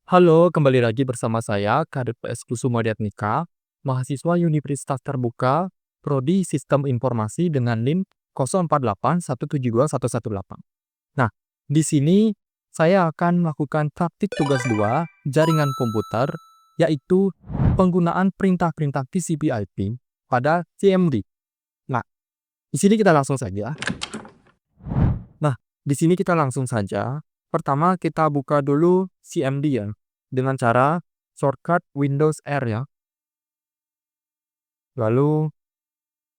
Halo, kembali lagi bersama saya, Kadep PS Kusumodiatmika, mahasiswa Universitas Terbuka, Prodi Sistem Informasi dengan NIM 0481721118. Nah, di sini saya akan melakukan praktik tugas 2 jaringan komputer, yaitu penggunaan perintah-perintah TCP/IP pada CMD. Nah, di sini kita langsung saja. Nah, di sini kita langsung saja. Pertama, kita buka dulu CMD ya, dengan cara shortcut Windows R ya. Lalu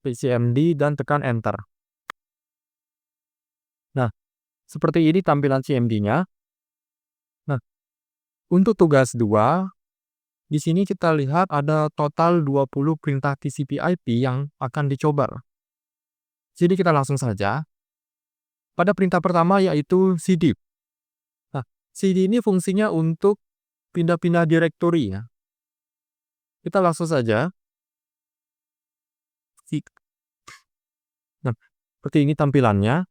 CMD dan tekan Enter. Nah, seperti ini tampilan CMD-nya. Nah, untuk tugas 2, di sini kita lihat ada total 20 perintah TCP/IP yang akan dicoba. Jadi kita langsung saja. Pada perintah pertama yaitu cd. Nah, cd ini fungsinya untuk pindah-pindah direktori ya. Kita langsung saja. Nah, seperti ini tampilannya.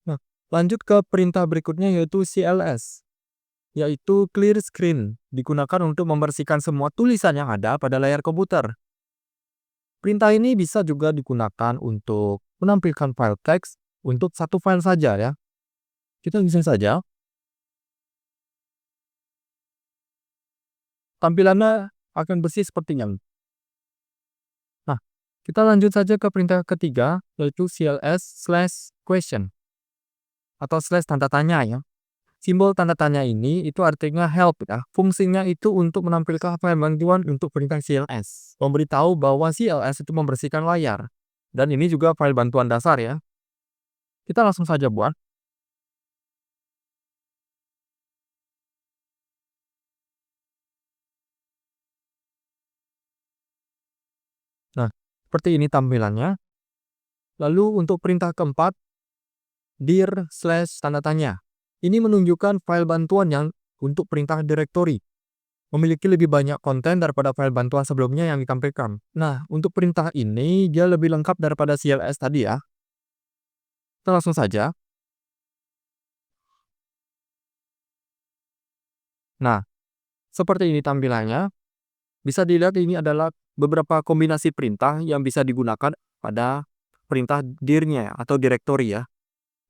Nah, lanjut ke perintah berikutnya yaitu CLS, yaitu clear screen, digunakan untuk membersihkan semua tulisan yang ada pada layar komputer. Perintah ini bisa juga digunakan untuk menampilkan file teks untuk satu file saja ya. Kita bisa saja. Tampilannya akan bersih sepertinya. Nah, kita lanjut saja ke perintah ketiga, yaitu CLS/question atau slash tanda tanya ya. Simbol tanda tanya ini itu artinya help ya. Fungsinya itu untuk menampilkan file bantuan untuk perintah CLS. Memberitahu bahwa CLS itu membersihkan layar. Dan ini juga file bantuan dasar ya. Kita langsung saja buat. Nah, seperti ini tampilannya. Lalu untuk perintah keempat, dir/tanda tanya. Ini menunjukkan file bantuan yang untuk perintah directory. Memiliki lebih banyak konten daripada file bantuan sebelumnya yang ditampilkan. Nah, untuk perintah ini dia lebih lengkap daripada CLS tadi ya. Kita langsung saja. Nah, seperti ini tampilannya. Bisa dilihat ini adalah beberapa kombinasi perintah yang bisa digunakan pada perintah dir-nya atau directory ya.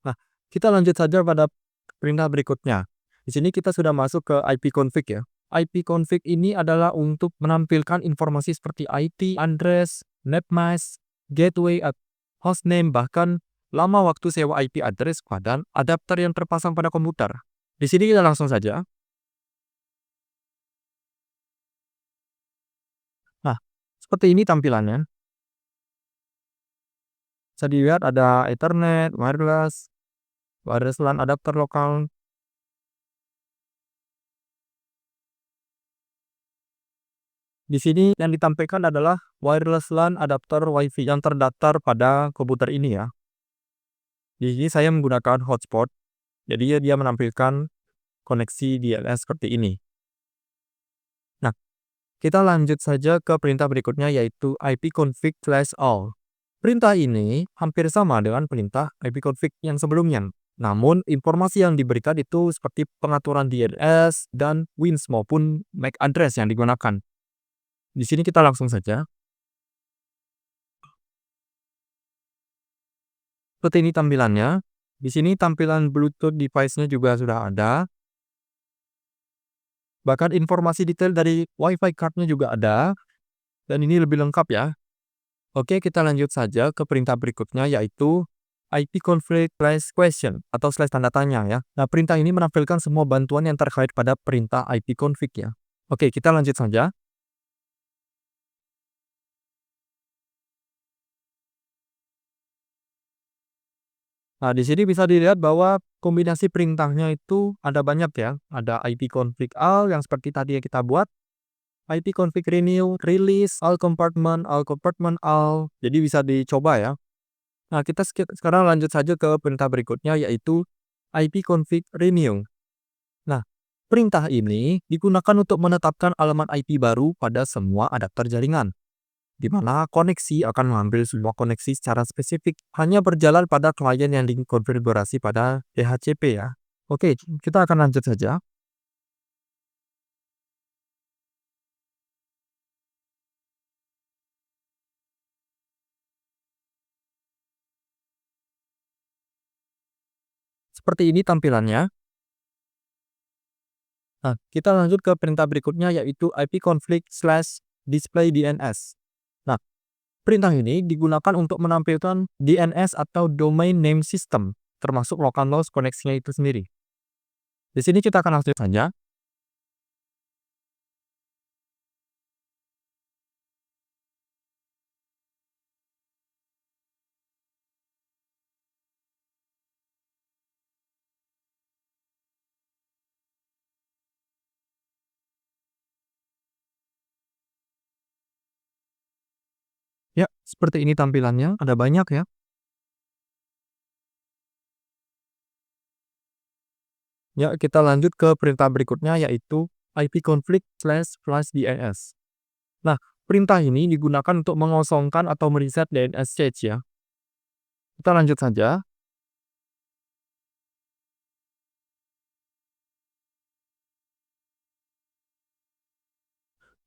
Nah, kita lanjut saja pada perintah berikutnya. Di sini kita sudah masuk ke ipconfig ya. Ipconfig ini adalah untuk menampilkan informasi seperti IP address, netmask, gateway, hostname, bahkan lama waktu sewa IP address dan adapter yang terpasang pada komputer. Di sini kita langsung saja. Nah, seperti ini tampilannya. Bisa dilihat ada Ethernet, wireless LAN adapter lokal. Di sini yang ditampilkan adalah wireless LAN adapter WiFi yang terdaftar pada komputer ini ya. Di sini saya menggunakan hotspot, jadi dia menampilkan koneksi DNS seperti ini. Nah, kita lanjut saja ke perintah berikutnya yaitu ipconfig/all. Perintah ini hampir sama dengan perintah ipconfig yang sebelumnya. Namun, informasi yang diberikan itu seperti pengaturan DNS dan WINS maupun MAC address yang digunakan. Di sini kita langsung saja. Seperti ini tampilannya. Di sini tampilan Bluetooth device-nya juga sudah ada. Bahkan informasi detail dari Wi-Fi card-nya juga ada. Dan ini lebih lengkap ya. Oke, kita lanjut saja ke perintah berikutnya yaitu ipconfig/question atau slash tanda tanya ya. Nah, perintah ini menampilkan semua bantuan yang terkait pada perintah ipconfig ya. Oke, kita lanjut saja. Nah, di sini bisa dilihat bahwa kombinasi perintahnya itu ada banyak ya. Ada ipconfig all yang seperti tadi yang kita buat. ipconfig renew, release, all compartment, all. Jadi bisa dicoba ya. Nah, kita sekarang lanjut saja ke perintah berikutnya yaitu ipconfig renew. Nah, perintah ini digunakan untuk menetapkan alamat IP baru pada semua adapter jaringan, di mana koneksi akan mengambil sebuah koneksi secara spesifik hanya berjalan pada klien yang dikonfigurasi pada DHCP ya. Oke, kita akan lanjut saja. seperti ini tampilannya. Nah, kita lanjut ke perintah berikutnya yaitu ipconfig/display DNS. Nah, perintah ini digunakan untuk menampilkan DNS atau Domain Name System, termasuk localhost koneksinya itu sendiri. Di sini kita akan langsung saja. Ya, seperti ini tampilannya, ada banyak ya. Ya, kita lanjut ke perintah berikutnya yaitu ipconfig//DNS. Nah, perintah ini digunakan untuk mengosongkan atau mereset DNS cache ya. Kita lanjut saja.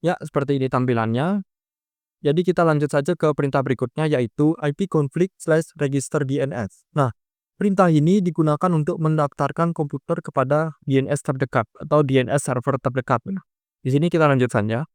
Ya, seperti ini tampilannya. Jadi kita lanjut saja ke perintah berikutnya yaitu ipconfig/register DNS. Nah, perintah ini digunakan untuk mendaftarkan komputer kepada DNS terdekat atau DNS server terdekat. Nah, di sini kita lanjut saja.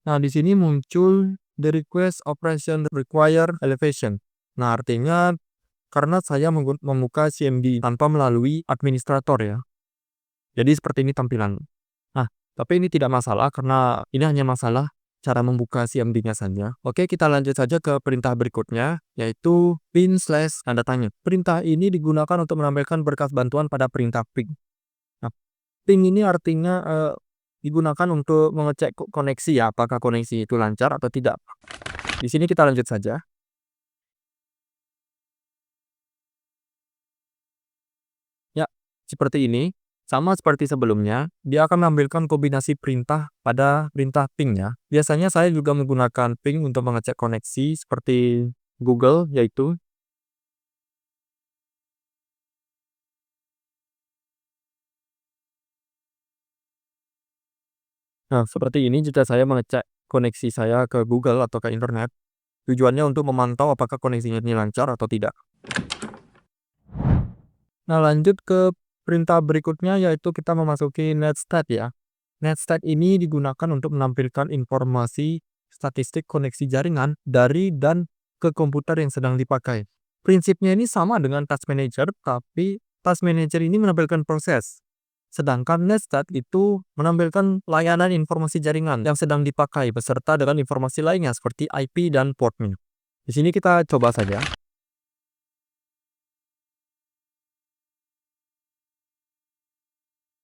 Nah, di sini muncul the request operation require elevation. Nah, artinya karena saya membuka CMD tanpa melalui administrator ya. Jadi seperti ini tampilan. Nah, tapi ini tidak masalah karena ini hanya masalah cara membuka CMD-nya saja. Oke, kita lanjut saja ke perintah berikutnya, yaitu pin/tanda tanya. Perintah ini digunakan untuk menampilkan berkas bantuan pada perintah ping. Nah, ping ini artinya digunakan untuk mengecek koneksi ya, apakah koneksi itu lancar atau tidak. Di sini kita lanjut saja. Ya, seperti ini. Sama seperti sebelumnya, dia akan menampilkan kombinasi perintah pada perintah ping ya. Biasanya saya juga menggunakan ping untuk mengecek koneksi seperti Google, yaitu. Nah, seperti ini jika saya mengecek koneksi saya ke Google atau ke internet, tujuannya untuk memantau apakah koneksinya ini lancar atau tidak. Nah, lanjut ke perintah berikutnya yaitu kita memasuki netstat ya. Netstat ini digunakan untuk menampilkan informasi statistik koneksi jaringan dari dan ke komputer yang sedang dipakai. Prinsipnya ini sama dengan Task Manager, tapi Task Manager ini menampilkan proses. Sedangkan netstat itu menampilkan layanan informasi jaringan yang sedang dipakai beserta dengan informasi lainnya seperti IP dan portnya. Di sini kita coba saja.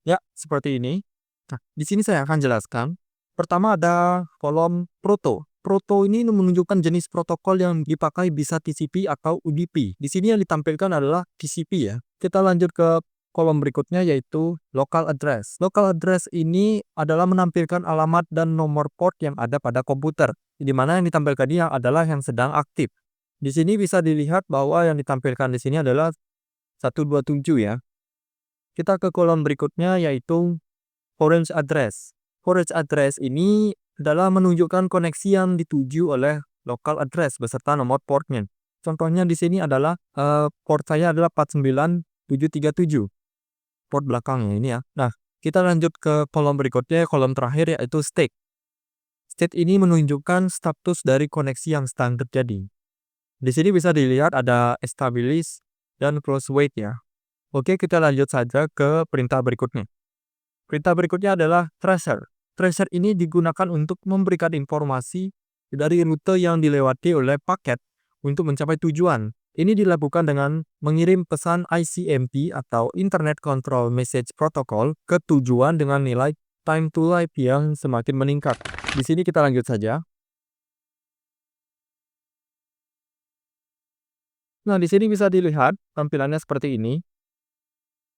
Ya, seperti ini. Nah, di sini saya akan jelaskan. Pertama ada kolom proto. Proto ini menunjukkan jenis protokol yang dipakai bisa TCP atau UDP. Di sini yang ditampilkan adalah TCP ya. Kita lanjut ke kolom berikutnya yaitu local address. Local address ini adalah menampilkan alamat dan nomor port yang ada pada komputer. Di mana yang ditampilkan ini adalah yang sedang aktif. Di sini bisa dilihat bahwa yang ditampilkan di sini adalah 127 ya. Kita ke kolom berikutnya yaitu Forage address. Forage address ini adalah menunjukkan koneksi yang dituju oleh local address beserta nomor portnya. Contohnya di sini adalah port saya adalah 49737. Port belakangnya ini ya. Nah, kita lanjut ke kolom berikutnya, kolom terakhir yaitu state. State ini menunjukkan status dari koneksi yang sedang terjadi. Di sini bisa dilihat ada established dan close wait ya. Oke, kita lanjut saja ke perintah berikutnya. Perintah berikutnya adalah tracer. Tracer ini digunakan untuk memberikan informasi dari rute yang dilewati oleh paket untuk mencapai tujuan. Ini dilakukan dengan mengirim pesan ICMP atau Internet Control Message Protocol ke tujuan dengan nilai time to life yang semakin meningkat. Di sini kita lanjut saja. Nah, di sini bisa dilihat tampilannya seperti ini.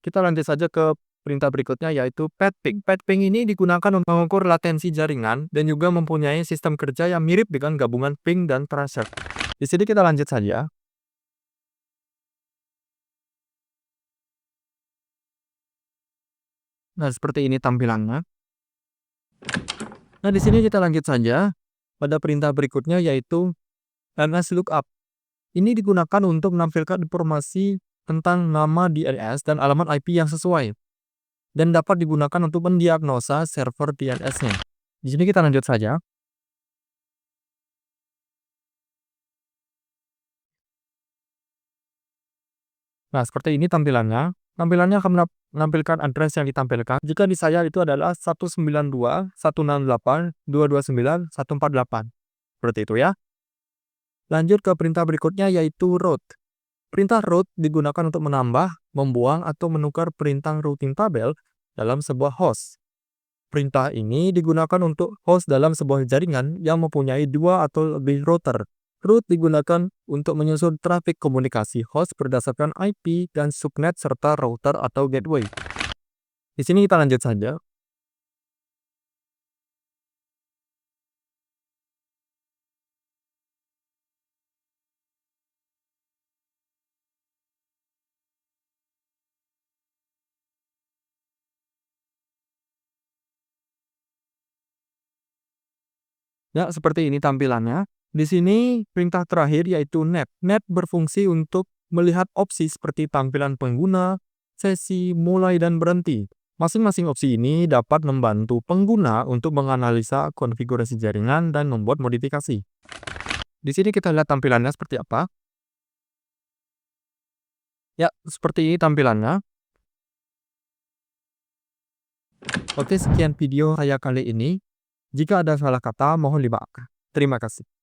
Kita lanjut saja ke perintah berikutnya yaitu petping. Petping ini digunakan untuk mengukur latensi jaringan dan juga mempunyai sistem kerja yang mirip dengan gabungan ping dan tracer. Di sini kita lanjut saja. Nah, seperti ini tampilannya. Nah, di sini kita lanjut saja pada perintah berikutnya, yaitu ms lookup. Ini digunakan untuk menampilkan informasi tentang nama DNS dan alamat IP yang sesuai, dan dapat digunakan untuk mendiagnosa server DNS-nya. Di sini kita lanjut saja. Nah, seperti ini tampilannya. Tampilannya akan menampilkan address yang ditampilkan. Jika di saya itu adalah 192.168.229.148. Seperti itu ya. Lanjut ke perintah berikutnya, yaitu route. Perintah route digunakan untuk menambah, membuang, atau menukar perintah routing tabel dalam sebuah host. Perintah ini digunakan untuk host dalam sebuah jaringan yang mempunyai 2 atau lebih router. Route digunakan untuk menyusun trafik komunikasi host berdasarkan IP dan subnet serta router atau gateway. Di sini kita lanjut saja. Ya, seperti ini tampilannya. Di sini perintah terakhir yaitu net. Net berfungsi untuk melihat opsi seperti tampilan pengguna, sesi, mulai, dan berhenti. Masing-masing opsi ini dapat membantu pengguna untuk menganalisa konfigurasi jaringan dan membuat modifikasi. Di sini kita lihat tampilannya seperti apa. Ya, seperti ini tampilannya. Oke, sekian video saya kali ini. Jika ada salah kata, mohon dimaafkan. Terima kasih.